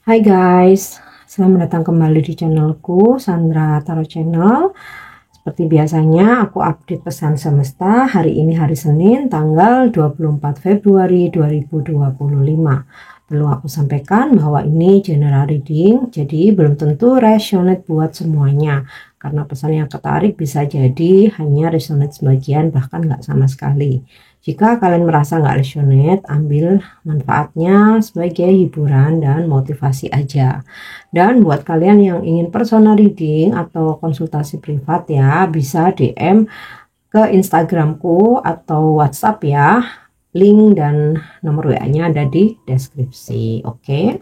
Hai guys, selamat datang kembali di channelku Sandra Tarot Channel. Seperti biasanya aku update pesan semesta. Hari ini hari Senin tanggal 24 Februari 2025. Perlu aku sampaikan bahwa ini general reading, jadi belum tentu resonate buat semuanya. Karena pesan yang ketarik bisa jadi hanya resonate sebagian, bahkan nggak sama sekali. Jika kalian merasa nggak resonate, ambil manfaatnya sebagai hiburan dan motivasi aja. Dan buat kalian yang ingin personal reading atau konsultasi privat ya, bisa DM ke Instagramku atau WhatsApp ya. Link dan nomor WA-nya ada di deskripsi. Oke.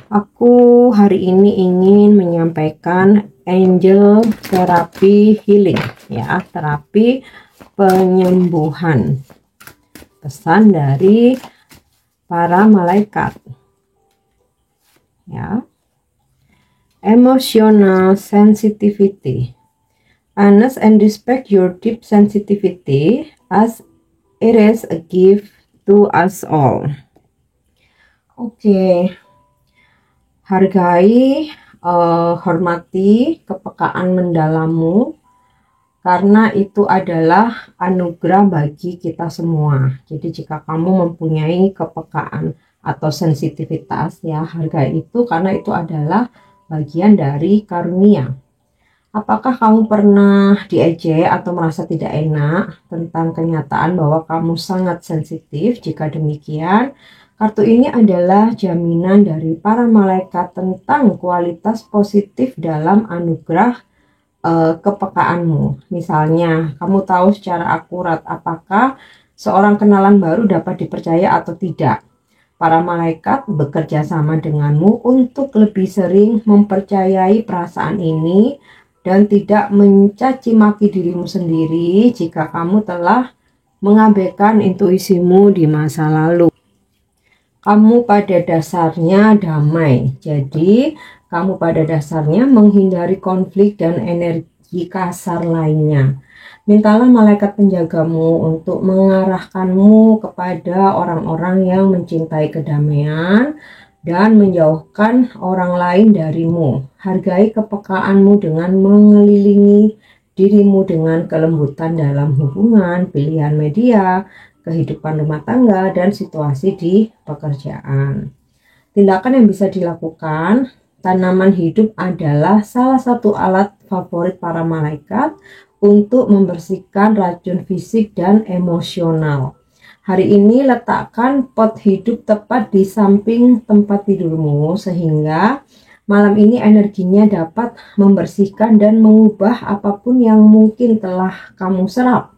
Aku hari ini ingin menyampaikan angel therapy healing ya, terapi penyembuhan. Pesan dari para malaikat. Ya. Emotional sensitivity. Honest and respect your deep sensitivity as it is a gift to us all. Oke. Hargai, hormati kepekaan mendalammu, karena itu adalah anugerah bagi kita semua. Jadi jika kamu mempunyai kepekaan atau sensitivitas ya, hargai itu karena itu adalah bagian dari karunia. Apakah kamu pernah diejek atau merasa tidak enak tentang kenyataan bahwa kamu sangat sensitif? Jika demikian, kartu ini adalah jaminan dari para malaikat tentang kualitas positif dalam anugerah kepekaanmu. Misalnya, kamu tahu secara akurat apakah seorang kenalan baru dapat dipercaya atau tidak. Para malaikat bekerja sama denganmu untuk lebih sering mempercayai perasaan ini dan tidak mencaci maki dirimu sendiri jika kamu telah mengabaikan intuisimu di masa lalu. Kamu pada dasarnya damai, jadi kamu pada dasarnya menghindari konflik dan energi kasar lainnya. Mintalah malaikat penjagamu untuk mengarahkanmu kepada orang-orang yang mencintai kedamaian dan menjauhkan orang lain darimu. Hargai kepekaanmu dengan mengelilingi dirimu dengan kelembutan dalam hubungan, pilihan media, kehidupan rumah tangga, dan situasi di pekerjaan. Tindakan yang bisa dilakukan, tanaman hidup adalah salah satu alat favorit para malaikat untuk membersihkan racun fisik dan emosional. Hari ini letakkan pot hidup tepat di samping tempat tidurmu sehingga malam ini energinya dapat membersihkan dan mengubah apapun yang mungkin telah kamu serap.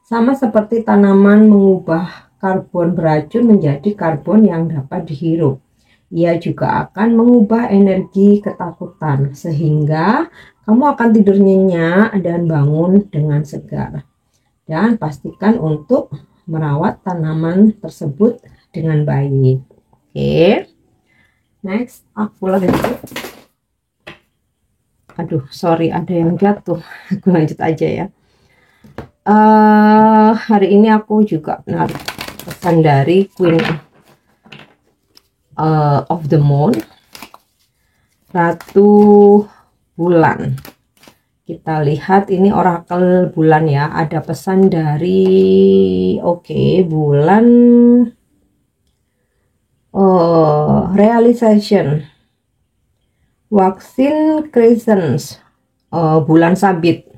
Sama seperti tanaman mengubah karbon beracun menjadi karbon yang dapat dihirup. Ia juga akan mengubah energi ketakutan sehingga kamu akan tidur nyenyak dan bangun dengan segar. Dan pastikan untuk merawat tanaman tersebut dengan baik. Oke. Next, aku lanjut. Aduh, sorry ada yang jatuh. Aku lanjut aja ya. Hari ini aku juga naruh pesan dari Queen of the Moon, Ratu Bulan. Kita lihat ini orakel bulan ya. Ada pesan dari bulan realization, waxing crescent, bulan sabit,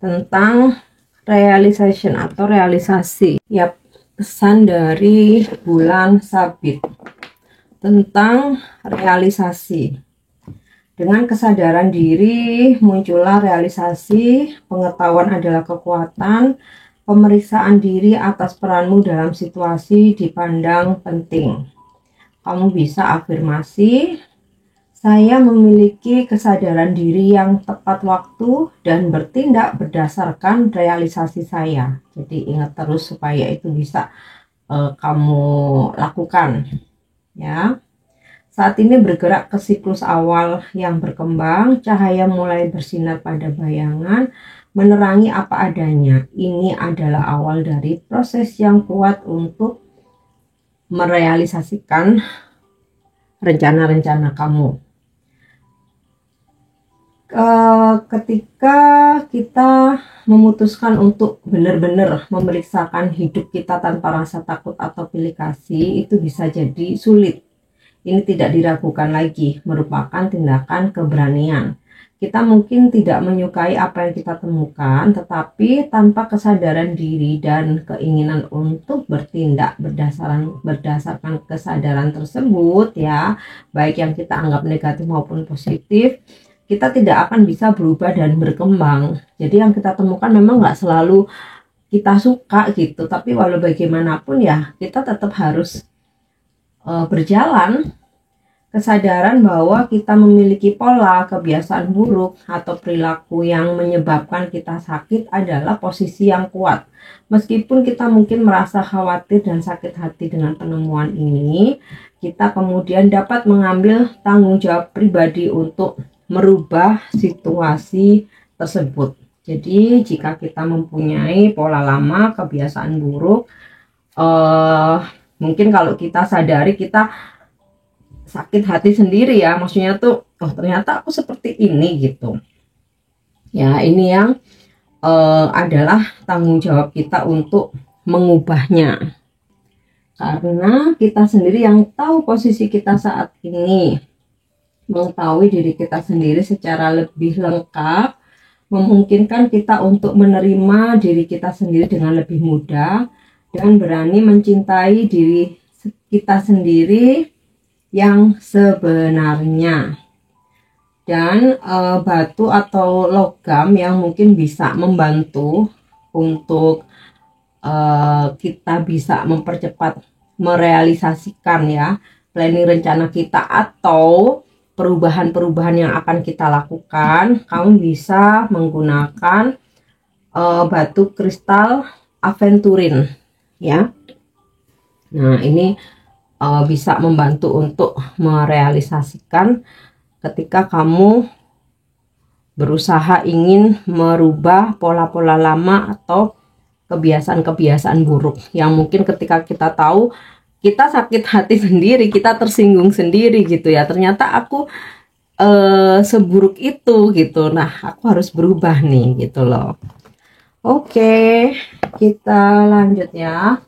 tentang realization atau realisasi. Ya, pesan dari bulan sabit tentang realisasi. Dengan kesadaran diri muncullah realisasi, pengetahuan adalah kekuatan, pemeriksaan diri atas peranmu dalam situasi dipandang penting. Kamu bisa afirmasi, saya memiliki kesadaran diri yang tepat waktu dan bertindak berdasarkan realisasi saya. Jadi ingat terus supaya itu bisa kamu lakukan. Ya. Saat ini bergerak ke siklus awal yang berkembang, cahaya mulai bersinar pada bayangan, menerangi apa adanya. Ini adalah awal dari proses yang kuat untuk merealisasikan rencana-rencana kamu. Ketika kita memutuskan untuk benar-benar memeriksakan hidup kita tanpa rasa takut atau pilih kasih, itu bisa jadi sulit. Ini tidak diragukan lagi, merupakan tindakan keberanian. Kita mungkin tidak menyukai apa yang kita temukan, tetapi tanpa kesadaran diri dan keinginan untuk bertindak berdasarkan kesadaran tersebut, ya, baik yang kita anggap negatif maupun positif, kita tidak akan bisa berubah dan berkembang. Jadi yang kita temukan memang nggak selalu kita suka gitu, tapi walau bagaimanapun ya kita tetap harus berjalan. Kesadaran bahwa kita memiliki pola, kebiasaan buruk, atau perilaku yang menyebabkan kita sakit adalah posisi yang kuat. Meskipun kita mungkin merasa khawatir dan sakit hati dengan penemuan ini, kita kemudian dapat mengambil tanggung jawab pribadi untuk merubah situasi tersebut. Jadi jika kita mempunyai pola lama, kebiasaan buruk, mungkin kalau kita sadari kita sakit hati sendiri ya, maksudnya tuh, oh ternyata aku seperti ini gitu ya, ini yang adalah tanggung jawab kita untuk mengubahnya, karena kita sendiri yang tahu posisi kita saat ini. Mengetahui diri kita sendiri secara lebih lengkap memungkinkan kita untuk menerima diri kita sendiri dengan lebih mudah dan berani mencintai diri kita sendiri yang sebenarnya. Dan batu atau logam yang mungkin bisa membantu untuk kita bisa mempercepat merealisasikan ya planning rencana kita atau perubahan-perubahan yang akan kita lakukan, kamu bisa menggunakan batu kristal aventurin ya. Nah, ini bisa membantu untuk merealisasikan ketika kamu berusaha ingin merubah pola-pola lama atau kebiasaan-kebiasaan buruk yang mungkin ketika kita tahu kita sakit hati sendiri, kita tersinggung sendiri gitu ya, ternyata aku seburuk itu gitu. Nah, aku harus berubah nih gitu loh. Oke, kita lanjut ya.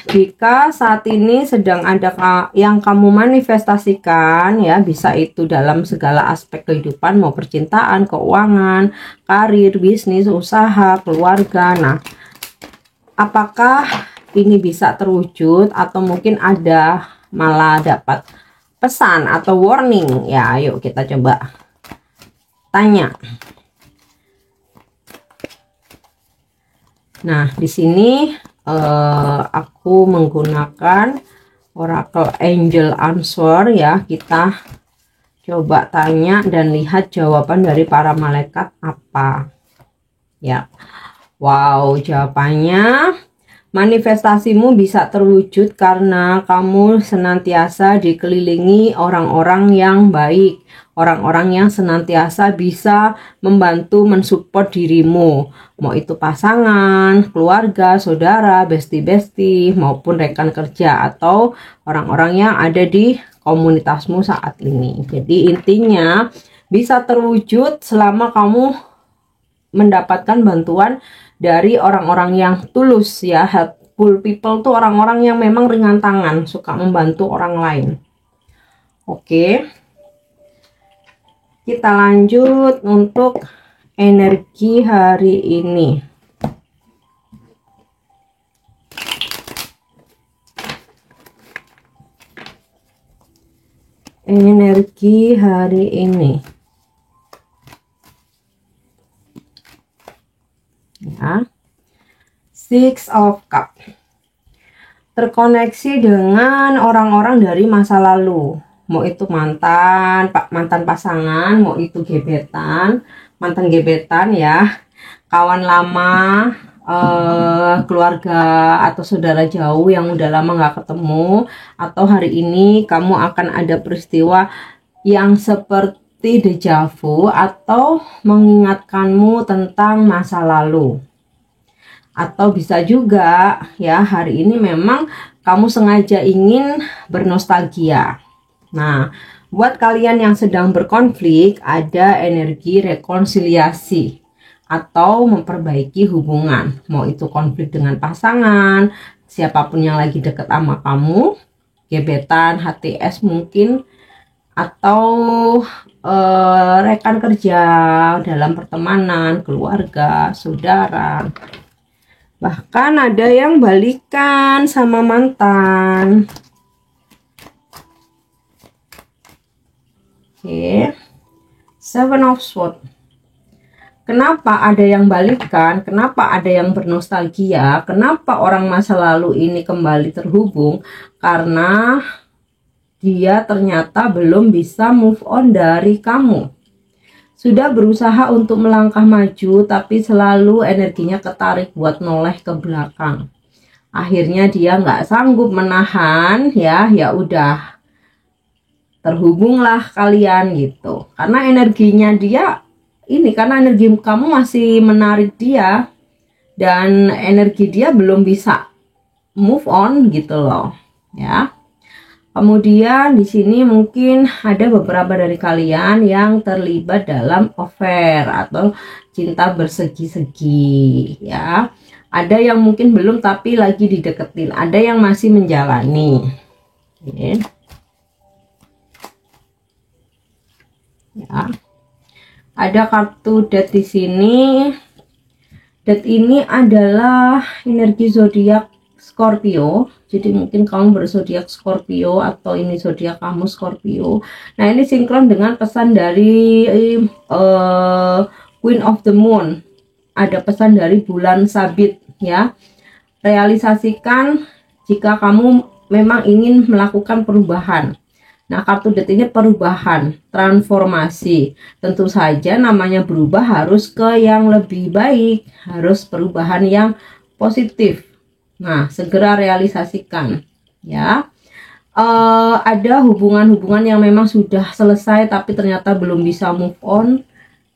Jika saat ini sedang ada yang kamu manifestasikan ya, bisa itu dalam segala aspek kehidupan, mau percintaan, keuangan, karir, bisnis, usaha, keluarga. Nah, apakah ini bisa terwujud atau mungkin ada malah dapat pesan atau warning ya? Ayo kita coba tanya. Nah, di sini aku menggunakan Oracle Angel Answer ya. Kita coba tanya dan lihat jawaban dari para malaikat apa ya. Wow, jawabannya, manifestasimu bisa terwujud karena kamu senantiasa dikelilingi orang-orang yang baik, orang-orang yang senantiasa bisa membantu mensupport dirimu, mau itu pasangan, keluarga, saudara, bestie-bestie, maupun rekan kerja atau orang-orang yang ada di komunitasmu saat ini. Jadi intinya bisa terwujud selama kamu mendapatkan bantuan dari orang-orang yang tulus ya. Helpful people tuh orang-orang yang memang ringan tangan, suka membantu orang lain. Oke, kita lanjut untuk energi hari ini. Energi hari ini ya, Six of Cup, terkoneksi dengan orang-orang dari masa lalu, mau itu mantan pasangan, mau itu mantan gebetan ya, kawan lama, keluarga atau saudara jauh yang udah lama nggak ketemu, atau hari ini kamu akan ada peristiwa yang seperti deja vu atau mengingatkanmu tentang masa lalu. Atau bisa juga ya, hari ini memang kamu sengaja ingin bernostalgia. Nah, buat kalian yang sedang berkonflik, ada energi rekonsiliasi atau memperbaiki hubungan. Mau itu konflik dengan pasangan, siapapun yang lagi deket sama kamu, gebetan, HTS mungkin, atau rekan kerja dalam pertemanan, keluarga, saudara. Bahkan ada yang balikan sama mantan. Oke. Seven of Swords. Kenapa ada yang balikan? Kenapa ada yang bernostalgia? Kenapa orang masa lalu ini kembali terhubung? Karena dia ternyata belum bisa move on dari kamu. Sudah berusaha untuk melangkah maju, tapi selalu energinya ketarik buat noleh ke belakang. Akhirnya dia nggak sanggup menahan, ya udah terhubunglah kalian gitu. Karena energinya dia ini, karena energi kamu masih menarik dia dan energi dia belum bisa move on gitu loh, ya. Kemudian di sini mungkin ada beberapa dari kalian yang terlibat dalam affair atau cinta bersegi-segi, ya. Ada yang mungkin belum tapi lagi dideketin, ada yang masih menjalani. Oke. Ya. Ada kartu Death di sini. Death ini adalah energi zodiak Scorpio. Jadi mungkin kamu berzodiak Scorpio atau ini zodiak kamu Scorpio. Nah, ini sinkron dengan pesan dari Queen of the Moon. Ada pesan dari bulan sabit, ya. Realisasikan jika kamu memang ingin melakukan perubahan. Nah, kartu Death ini perubahan, transformasi. Tentu saja namanya berubah harus ke yang lebih baik, harus perubahan yang positif. Nah, segera realisasikan, ya. Ada hubungan-hubungan yang memang sudah selesai tapi ternyata belum bisa move on,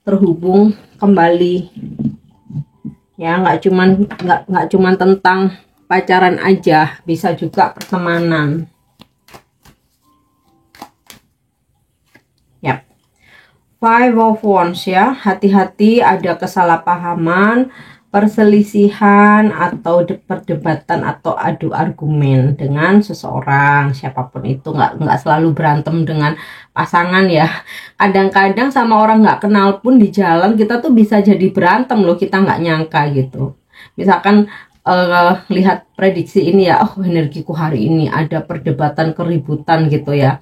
terhubung kembali. Ya, nggak cuman tentang pacaran aja, bisa juga pertemanan. Yap. Five of Wands, ya. Hati-hati ada kesalahpahaman, perselisihan atau perdebatan atau adu argumen dengan seseorang, siapapun itu. Nggak selalu berantem dengan pasangan, ya. Kadang-kadang sama orang nggak kenal pun di jalan kita tuh bisa jadi berantem loh, kita nggak nyangka gitu. Misalkan lihat prediksi ini, ya, oh energiku hari ini ada perdebatan, keributan gitu, ya.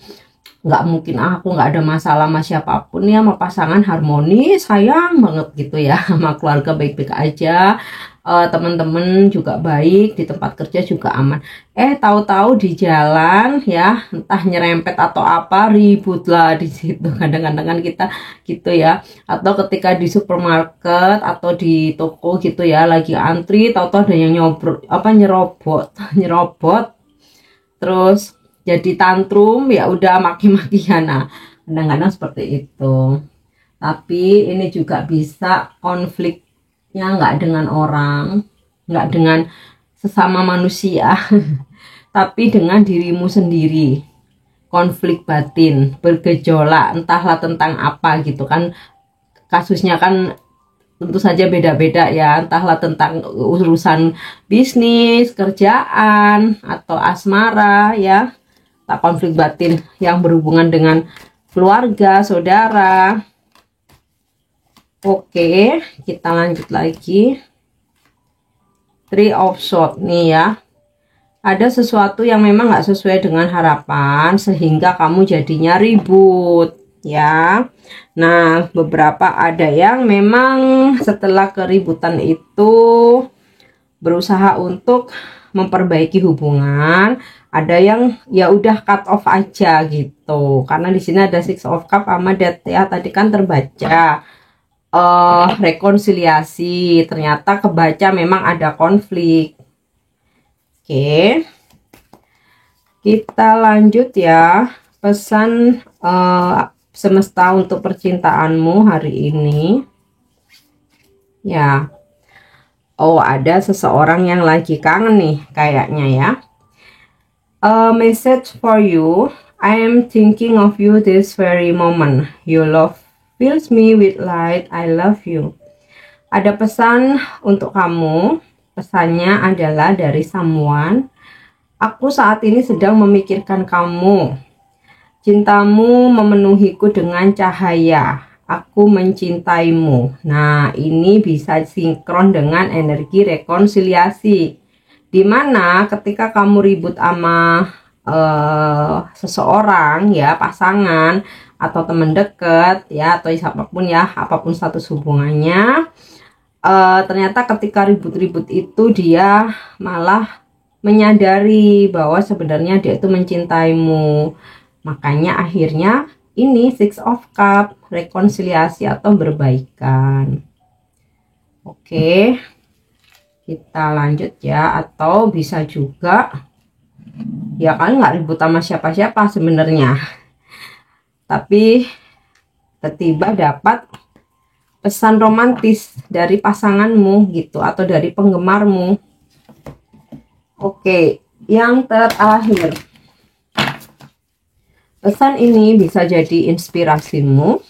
Nggak mungkin aku nggak ada masalah sama siapapun, ya, sama pasangan harmonis, sayang banget gitu, ya, sama keluarga baik-baik aja, teman-teman juga baik, di tempat kerja juga aman. Tahu-tahu di jalan, ya, entah nyerempet atau apa, ribut lah di situ. Kadang-kadang kan kita gitu, ya. Atau ketika di supermarket atau di toko gitu, ya, lagi antri, tahu-tahu ada yang nyerobot terus jadi tantrum, ya udah maki-makian. Nah, kadang-kadang seperti itu. Tapi ini juga bisa konfliknya nggak dengan orang, nggak dengan sesama manusia, tapi dengan dirimu sendiri. Konflik batin, bergejolak, entahlah tentang apa gitu kan. Kasusnya kan tentu saja beda-beda, ya, entahlah tentang urusan bisnis, kerjaan, atau asmara, ya. Tak konflik batin yang berhubungan dengan keluarga, saudara. Oke, kita lanjut lagi. Three of Swords nih, ya. Ada sesuatu yang memang nggak sesuai dengan harapan sehingga kamu jadinya ribut, ya. Nah, beberapa ada yang memang setelah keributan itu berusaha untuk memperbaiki hubungan, ada yang ya udah cut off aja gitu. Karena di sini ada Six of Cups sama Death, ya. Tadi kan terbaca rekonsiliasi, ternyata kebaca memang ada konflik. Oke. Kita lanjut, ya. Pesan semesta untuk percintaanmu hari ini. Ya. Oh, ada seseorang yang lagi kangen nih kayaknya, ya. A message for you. I am thinking of you this very moment. Your love fills me with light. I love you. Ada pesan untuk kamu. Pesannya adalah dari someone. Aku saat ini sedang memikirkan kamu. Cintamu memenuhiku dengan cahaya. Aku mencintaimu. Nah, ini bisa sinkron dengan energi rekonsiliasi. Dimana ketika kamu ribut sama seseorang ya, pasangan atau teman dekat ya, atau siapapun ya, apapun status hubungannya, ternyata ketika ribut-ribut itu dia malah menyadari bahwa sebenarnya dia itu mencintaimu. Makanya akhirnya ini Six of Cup, rekonsiliasi atau berbaikan. Oke, kita lanjut ya. Atau bisa juga ya kan nggak ribut sama siapa-siapa sebenarnya, tapi tiba-tiba dapat pesan romantis dari pasanganmu gitu, atau dari penggemarmu. Oke, yang terakhir, pesan ini bisa jadi inspirasimu,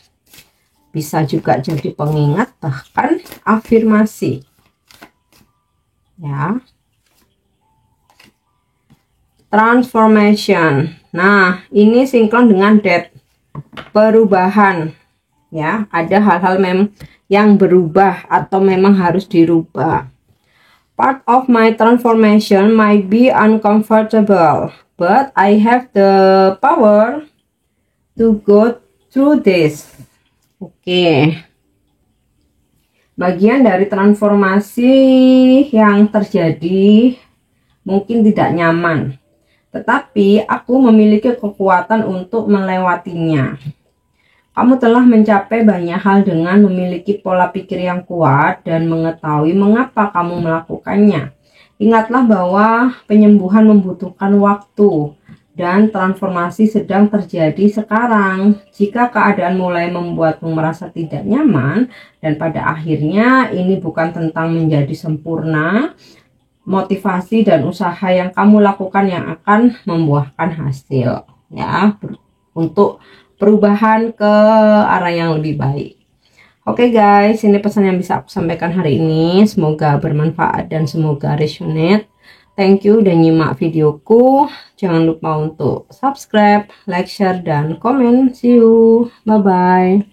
bisa juga jadi pengingat, bahkan afirmasi. Ya. Transformation. Nah, ini sinkron dengan death. Perubahan. Ya, ada hal-hal yang berubah atau memang harus dirubah. Part of my transformation might be uncomfortable, but I have the power to go through this. Oke. Bagian dari transformasi yang terjadi mungkin tidak nyaman, tetapi aku memiliki kekuatan untuk melewatinya. Kamu telah mencapai banyak hal dengan memiliki pola pikir yang kuat dan mengetahui mengapa kamu melakukannya. Ingatlah bahwa penyembuhan membutuhkan waktu dan transformasi sedang terjadi sekarang. Jika keadaan mulai membuatmu merasa tidak nyaman dan pada akhirnya ini bukan tentang menjadi sempurna, motivasi dan usaha yang kamu lakukan yang akan membuahkan hasil ya, untuk perubahan ke arah yang lebih baik. Oke guys, ini pesan yang bisa aku sampaikan hari ini. Semoga bermanfaat dan semoga resonate. Thank you udah nyimak videoku. Jangan lupa untuk subscribe, like, share, dan komen. See you. Bye-bye.